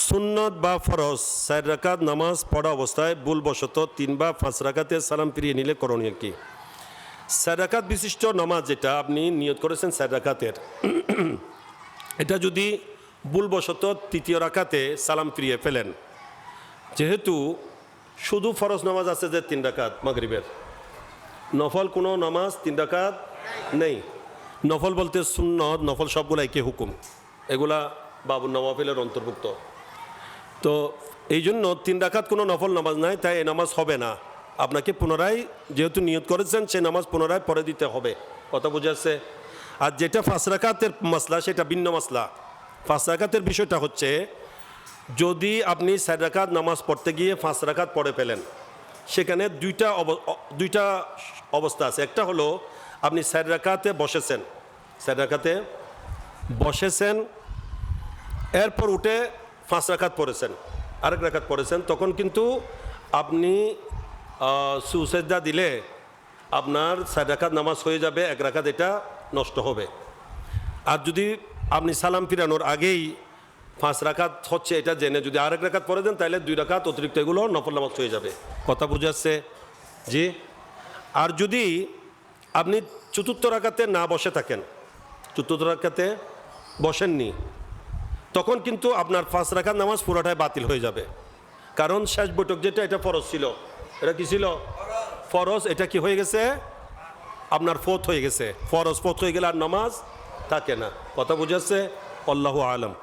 সুন্নত বা ফরজ 4 রাকাত নামাজ পড়া অবস্থায় ভুলবশত 3 বা 5 রাকাতে সালাম ফিরিয়ে নিলে করণীয় কি? 4 রাকাত বিশিষ্ট নামাজ যেটা আপনি নিয়ত করেছেন 4 রাকাতের, এটা যদি ভুলবশত তৃতীয় রাকাতে সালাম ফিরিয়ে ফেলেন, যেহেতু শুধু ফরজ নামাজ আছে যে 3 রাকাত মাগরিবের, নফল কোনো নামাজ 3 রাকাত নেই। নফল বলতে সুন্নত নফল সবগুলো একই হুকুম, এগুলা বাবুর নওয়াফিলের অন্তর্ভুক্ত। তো এই জন্য 3 রাকাত কোনো নফল নামাজ নাই, তাই এই নামাজ হবে না। আপনাকে পুনরায় যেহেতু নিয়ত করেছেন সেই নামাজ পুনরায় পড়ে দিতে হবে। কথা বুঝে আসছে? আর যেটা 5 রাকাতের মাসলা সেটা ভিন্ন মাসলা। 5 রাকাতের বিষয়টা হচ্ছে, যদি আপনি 4 রাকাত নামাজ পড়তে গিয়ে 5 রাকাত পড়ে ফেলেন, সেখানে দুইটা অবস্থা আছে। একটা হলো আপনি 4 রাকাতে বসেছেন, 4 রাকাতে বসেছেন, এরপর উঠে 5 রাকাত পড়েছেন, আরেক রাকাত পড়েছেন, তখন কিন্তু আপনি সুসেজদা দিলে আপনার 4 রাকাত নামাজ হয়ে যাবে, 1 রাকাত এটা নষ্ট হবে। আর যদি আপনি সালাম ফিরানোর আগেই 5 রাকাত হচ্ছে এটা জেনে যদি আরেক রাকাত পড়ে দেন, তাহলে 2 রাকাত অতিরিক্ত এগুলো নফল নামাজ হয়ে যাবে। কথা বুঝে আসছে? জি। আর যদি আপনি চতুর্থ রাকাতে না বসে থাকেন, চতুর্থ রাকাতে বসেননি, তখন কিন্তু আপনার 5 রাকাত নামাজ পুরোটাই বাতিল হয়ে যাবে। কারণ শেষ বৈঠক যেটা, এটা ফরজ ছিল। এটা কি ছিল? ফরজ। এটা কি হয়ে গেছে? আপনার ফৌত হয়ে গেছে। ফরজ ফৌত হয়ে গেলে আর নামাজ থাকে না। কথা বুঝে আসছে? আল্লাহু আলম।